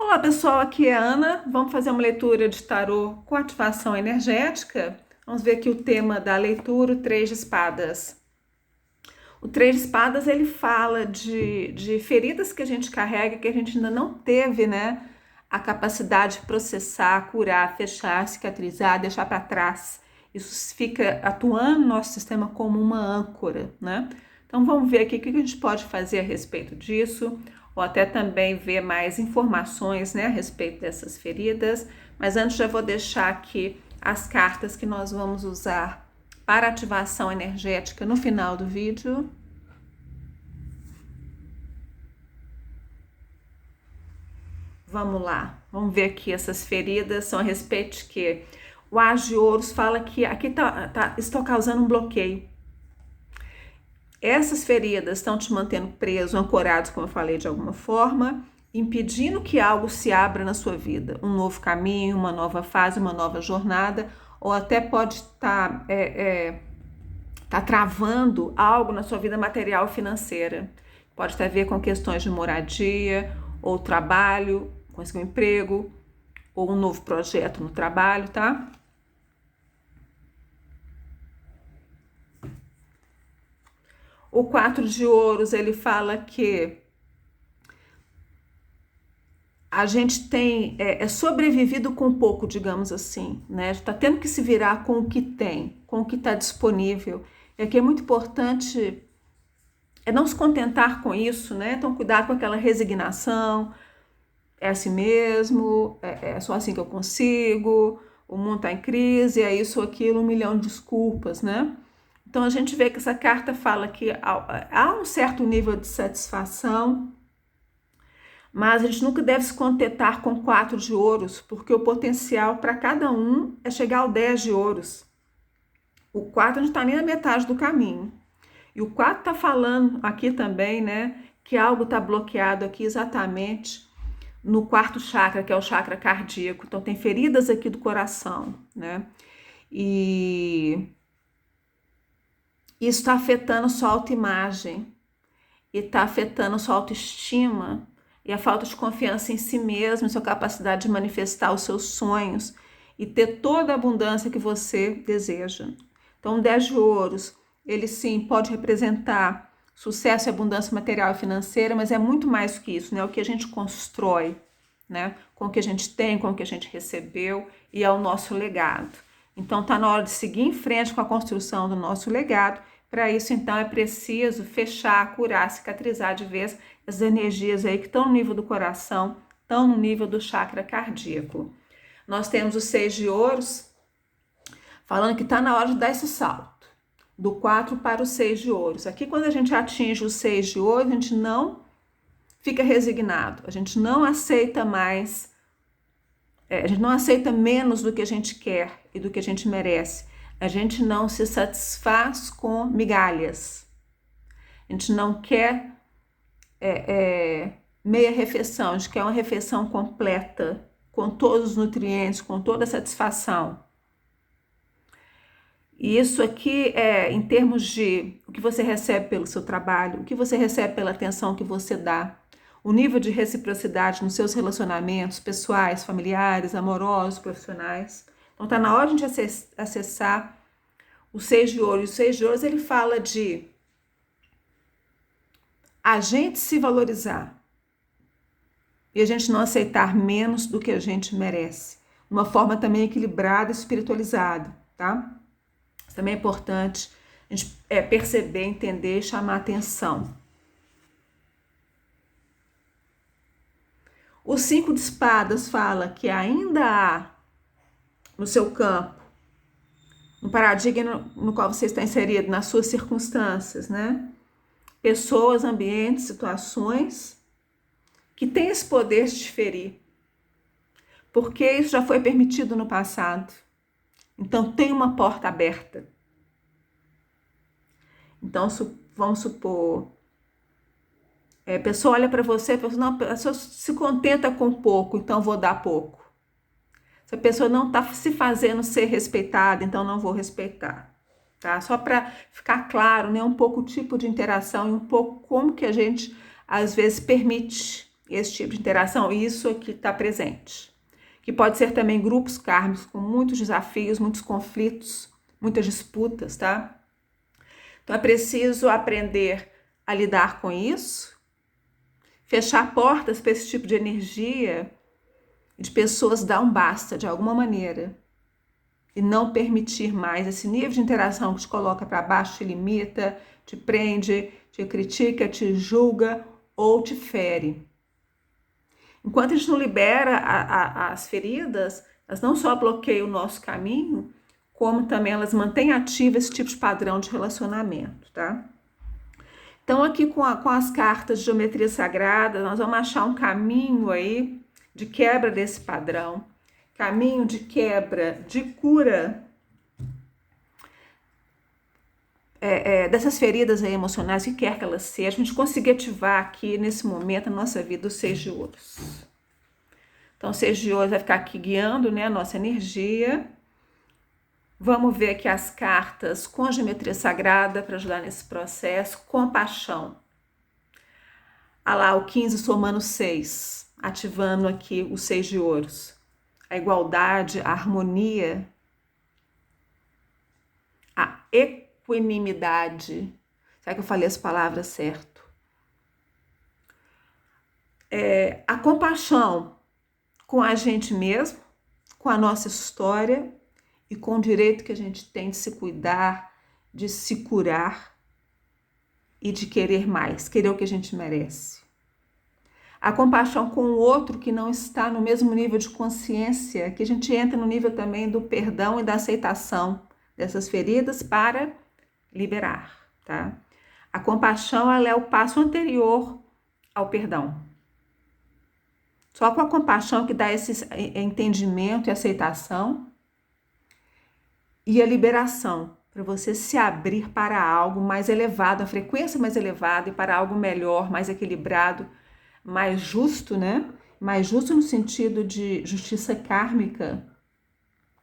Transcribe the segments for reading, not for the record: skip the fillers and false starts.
Olá pessoal, aqui é a Ana. Vamos fazer uma leitura de tarô com ativação energética. Vamos ver aqui o tema da leitura, o Três de Espadas. O Três de Espadas ele fala de feridas que a gente carrega, que a gente ainda não teve, né? A capacidade de processar, curar, fechar, cicatrizar, deixar para trás. Isso fica atuando no nosso sistema como uma âncora, né? Então vamos ver aqui o que a gente pode fazer a respeito disso, ou até também ver mais informações, né, a respeito dessas feridas. Mas antes já vou deixar aqui as cartas que nós vamos usar para ativação energética no final do vídeo. Vamos lá, vamos ver aqui essas feridas, são a respeito de que o As de Ouros fala que aqui estou causando um bloqueio. Essas feridas estão te mantendo preso, ancorado, como eu falei, de alguma forma, impedindo que algo se abra na sua vida, um novo caminho, uma nova fase, uma nova jornada, ou até pode estar travando algo na sua vida material e financeira. Pode ter a ver com questões de moradia, ou trabalho, conseguir um emprego, ou um novo projeto no trabalho, tá? O 4 de ouros, ele fala que a gente tem sobrevivido com pouco, digamos assim, né? Está tendo que se virar com o que tem, com o que está disponível. E aqui é muito importante não se contentar com isso, né? Então, cuidado com aquela resignação, é assim mesmo, é só assim que eu consigo, o mundo está em crise, é isso ou aquilo, 1.000.000 de desculpas, né? Então a gente vê que essa carta fala que há um certo nível de satisfação, mas a gente nunca deve se contentar com 4 de ouros, porque o potencial para cada um é chegar ao 10 de ouros. O 4 a gente está nem na metade do caminho. E o 4 está falando aqui também, né, que algo está bloqueado aqui exatamente no quarto chakra, que é o chakra cardíaco. Então tem feridas aqui do coração, né? E isso está afetando sua autoimagem e está afetando sua autoestima e a falta de confiança em si mesmo, sua capacidade de manifestar os seus sonhos e ter toda a abundância que você deseja. Então, o 10 de ouros, ele sim pode representar sucesso e abundância material e financeira, mas é muito mais do que isso, né? O que a gente constrói, né? Com o que a gente tem, com o que a gente recebeu e é o nosso legado. Então, está na hora de seguir em frente com a construção do nosso legado. Para isso, então, é preciso fechar, curar, cicatrizar de vez as energias aí que estão no nível do coração, estão no nível do chakra cardíaco. Nós temos o 6 de ouros, falando que está na hora de dar esse salto, do 4 para o 6 de ouros. Aqui, quando a gente atinge o 6 de ouros, a gente não fica resignado, a gente não aceita mais, a gente não aceita menos do que a gente quer e do que a gente merece. A gente não se satisfaz com migalhas. A gente não quer meia refeição, a gente quer uma refeição completa, com todos os nutrientes, com toda a satisfação. E isso aqui é em termos de o que você recebe pelo seu trabalho, o que você recebe pela atenção que você dá, o nível de reciprocidade nos seus relacionamentos pessoais, familiares, amorosos, profissionais. Então está na hora de a gente acessar o 6 de ouros. O 6 de ouros ele fala de a gente se valorizar e a gente não aceitar menos do que a gente merece. Uma forma também equilibrada e espiritualizada, tá? Isso também é importante a gente perceber, entender e chamar atenção. O 5 de espadas fala que ainda há no seu campo, no paradigma no qual você está inserido, nas suas circunstâncias, né? Pessoas, ambientes, situações que têm esse poder de te ferir, porque isso já foi permitido no passado. Então tem uma porta aberta. Então vamos supor, a pessoa olha para você e fala assim, não, a pessoa se contenta com pouco, então vou dar pouco. Se a pessoa não está se fazendo ser respeitada, então não vou respeitar. Tá? Só para ficar claro, né, um pouco o tipo de interação e um pouco como que a gente às vezes permite esse tipo de interação, isso aqui está presente. Que pode ser também grupos kármicos com muitos desafios, muitos conflitos, muitas disputas, tá? Então é preciso aprender a lidar com isso, fechar portas para esse tipo de energia, de pessoas dar um basta de alguma maneira e não permitir mais esse nível de interação que te coloca para baixo, te limita, te prende, te critica, te julga ou te fere. Enquanto a gente não libera as feridas, elas não só bloqueiam o nosso caminho, como também elas mantêm ativo esse tipo de padrão de relacionamento, tá? Então aqui com as cartas de geometria sagrada, nós vamos achar um caminho aí de quebra desse padrão, caminho de quebra, de cura dessas feridas aí emocionais, o que quer que elas sejam, a gente conseguir ativar aqui nesse momento na nossa vida o Seis de Ouros. Então o Seis de Ouros vai ficar aqui guiando, né, a nossa energia. Vamos ver aqui as cartas com a geometria sagrada para ajudar nesse processo. Compaixão. Olha lá, o 15 somando 6, ativando aqui o 6 de ouros. A igualdade, a harmonia, a equanimidade. Será que eu falei as palavras certo? A compaixão com a gente mesmo, com a nossa história, e com o direito que a gente tem de se cuidar, de se curar e de querer mais, querer o que a gente merece. A compaixão com o outro que não está no mesmo nível de consciência, que a gente entra no nível também do perdão e da aceitação dessas feridas para liberar, tá? A compaixão, ela é o passo anterior ao perdão. Só com a compaixão que dá esse entendimento e aceitação, e a liberação, para você se abrir para algo mais elevado, a frequência mais elevada e para algo melhor, mais equilibrado, mais justo, né? Mais justo no sentido de justiça kármica.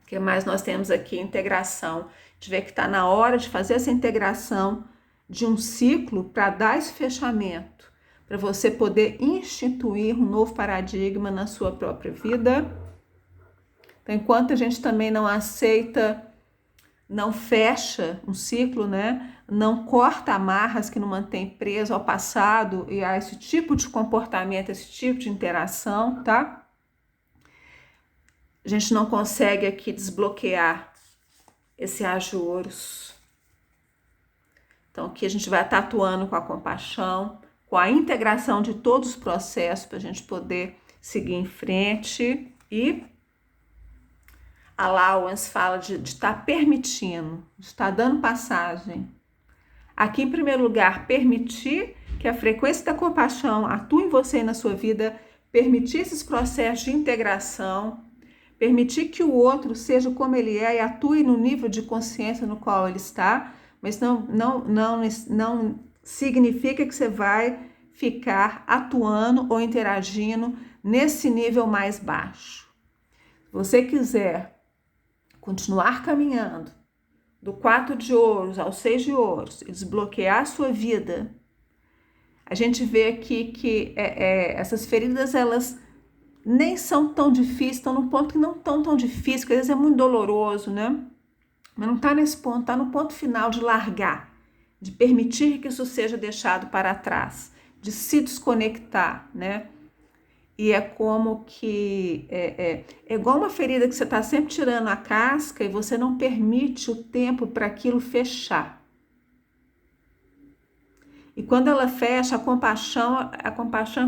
O que mais nós temos aqui? Integração. A gente vê que está na hora de fazer essa integração de um ciclo para dar esse fechamento, para você poder instituir um novo paradigma na sua própria vida. Então, enquanto a gente também não aceita, não fecha um ciclo, né? Não corta amarras que não mantém preso ao passado e a esse tipo de comportamento, esse tipo de interação, tá? A gente não consegue aqui desbloquear esse As de Ouros. Então aqui a gente vai estar atuando com a compaixão, com a integração de todos os processos para a gente poder seguir em frente. E a Allowance fala de estar permitindo, de estar dando passagem. Aqui, em primeiro lugar, permitir que a frequência da compaixão atue em você e na sua vida, permitir esses processos de integração, permitir que o outro seja como ele é e atue no nível de consciência no qual ele está, mas não significa que você vai ficar atuando ou interagindo nesse nível mais baixo. Se você quiser continuar caminhando do 4 de ouros ao 6 de ouros e desbloquear a sua vida, a gente vê aqui que essas feridas, elas nem são tão difíceis, estão no ponto que não estão tão difíceis, porque às vezes é muito doloroso, né? Mas não está nesse ponto, está no ponto final de largar, de permitir que isso seja deixado para trás, de se desconectar, né? E é como que é igual uma ferida que você está sempre tirando a casca e você não permite o tempo para aquilo fechar. E quando ela fecha, a compaixão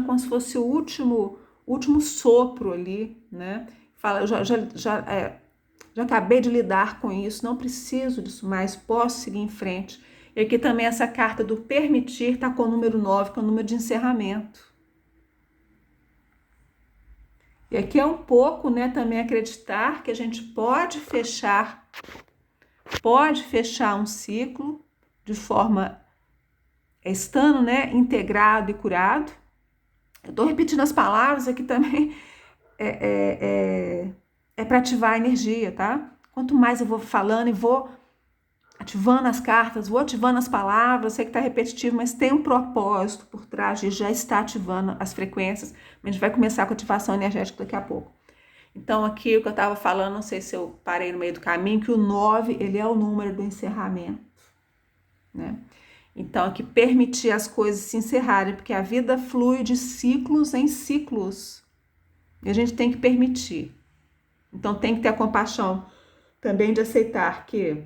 é como se fosse o último sopro ali, né? Fala, eu já acabei de lidar com isso, não preciso disso mais, posso seguir em frente. E aqui também essa carta do permitir está com o número 9, que é o número de encerramento. E aqui é um pouco, né, também acreditar que a gente pode fechar um ciclo de forma estando, né, integrado e curado. Eu tô repetindo as palavras aqui também, para ativar a energia, tá? Quanto mais eu vou falando e vou ativando as cartas, vou ativando as palavras, sei que está repetitivo, mas tem um propósito por trás de já estar ativando as frequências. A gente vai começar com a ativação energética daqui a pouco. Então aqui o que eu estava falando, não sei se eu parei no meio do caminho, que o 9, ele é o número do encerramento, né? Então aqui permitir as coisas se encerrarem, porque a vida flui de ciclos em ciclos. E a gente tem que permitir. Então tem que ter a compaixão também de aceitar que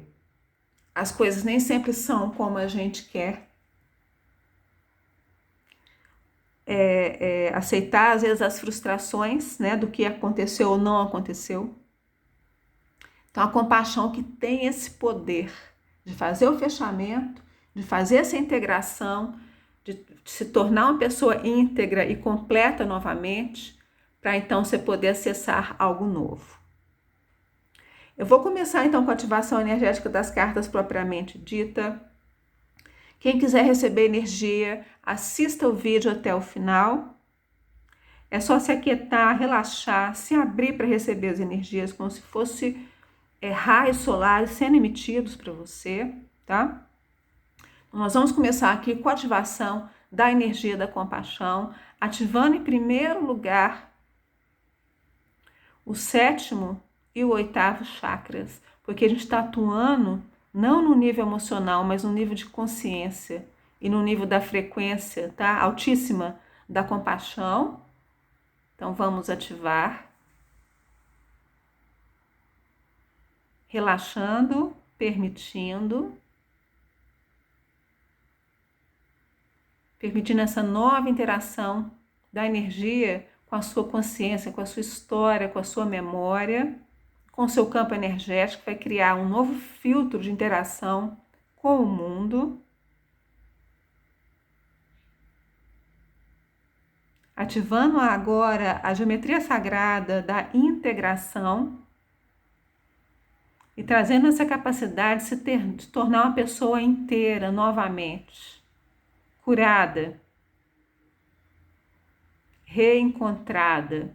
as coisas nem sempre são como a gente quer. Aceitar, às vezes, as frustrações, né, do que aconteceu ou não aconteceu. Então, a compaixão que tem esse poder de fazer o fechamento, de fazer essa integração, de se tornar uma pessoa íntegra e completa novamente, para então você poder acessar algo novo. Eu vou começar então com a ativação energética das cartas propriamente dita. Quem quiser receber energia, assista o vídeo até o final. É só se aquietar, relaxar, se abrir para receber as energias como se fosse raios solares sendo emitidos para você, tá? Nós vamos começar aqui com a ativação da energia da compaixão, ativando em primeiro lugar o 7º e o 8º chakras, porque a gente está atuando não no nível emocional, mas no nível de consciência e no nível da frequência, tá? Altíssima da compaixão. Então vamos ativar, relaxando, permitindo essa nova interação da energia com a sua consciência, com a sua história, com a sua memória, com o seu campo energético, vai criar um novo filtro de interação com o mundo. Ativando agora a geometria sagrada da integração e trazendo essa capacidade de tornar uma pessoa inteira novamente, curada, reencontrada.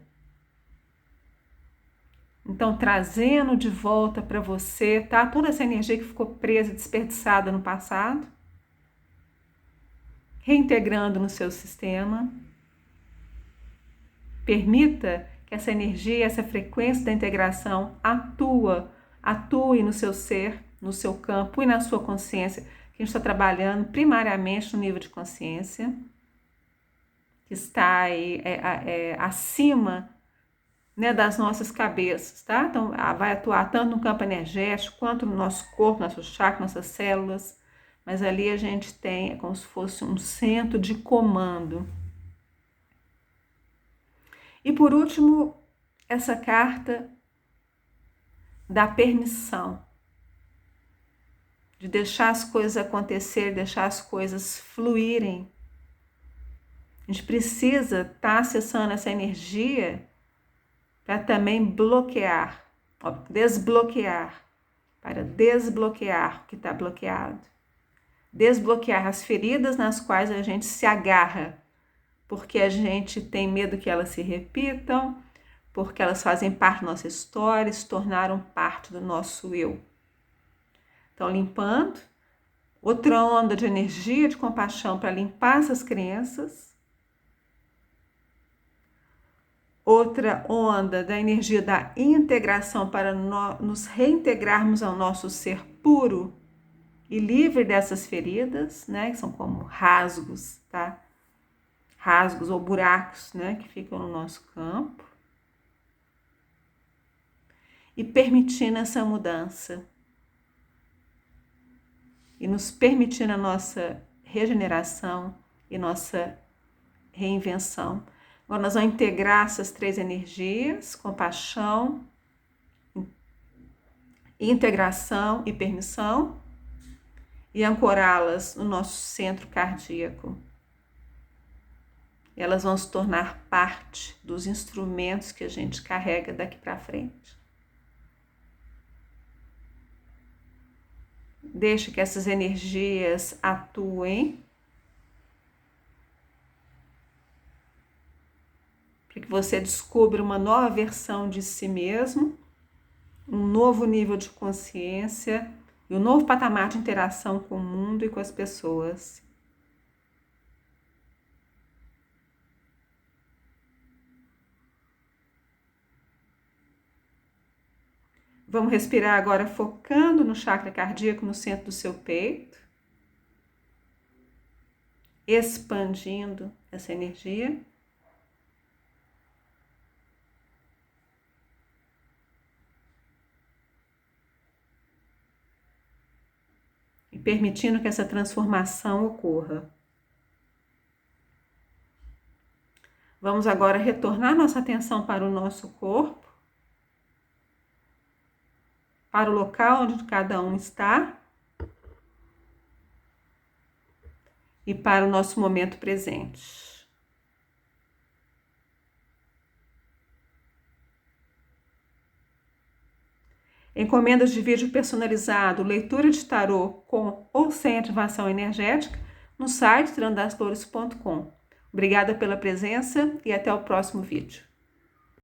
Então, trazendo de volta para você, tá? Toda essa energia que ficou presa, desperdiçada no passado, reintegrando no seu sistema. Permita que essa energia, essa frequência da integração atue no seu ser, no seu campo e na sua consciência, que a gente está trabalhando primariamente no nível de consciência, que está aí acima, né, das nossas cabeças, tá? Então, vai atuar tanto no campo energético, quanto no nosso corpo, nosso chakra, nossas células, mas ali a gente tem, como se fosse um centro de comando. E por último, essa carta da permissão, de deixar as coisas acontecer, deixar as coisas fluírem. A gente precisa estar acessando essa energia para também bloquear, desbloquear, para desbloquear o que está bloqueado. Desbloquear as feridas nas quais a gente se agarra, porque a gente tem medo que elas se repitam, porque elas fazem parte da nossa história, se tornaram parte do nosso eu. Então, limpando, outra onda de energia, de compaixão para limpar essas crenças. Outra onda da energia da integração para nos reintegrarmos ao nosso ser puro e livre dessas feridas, né? Que são como rasgos, tá? Rasgos ou buracos, né? Que ficam no nosso campo. E permitindo essa mudança. E nos permitindo a nossa regeneração e nossa reinvenção. Agora nós vamos integrar essas 3 energias, compaixão, integração e permissão, e ancorá-las no nosso centro cardíaco. E elas vão se tornar parte dos instrumentos que a gente carrega daqui para frente. Deixe que essas energias atuem para que você descubra uma nova versão de si mesmo, um novo nível de consciência e um novo patamar de interação com o mundo e com as pessoas. Vamos respirar agora focando no chakra cardíaco no centro do seu peito, expandindo essa energia. E permitindo que essa transformação ocorra. Vamos agora retornar nossa atenção para o nosso corpo, para o local onde cada um está e para o nosso momento presente. Encomendas de vídeo personalizado, leitura de tarô com ou sem ativação energética no site trandasflores.com. Obrigada pela presença e até o próximo vídeo.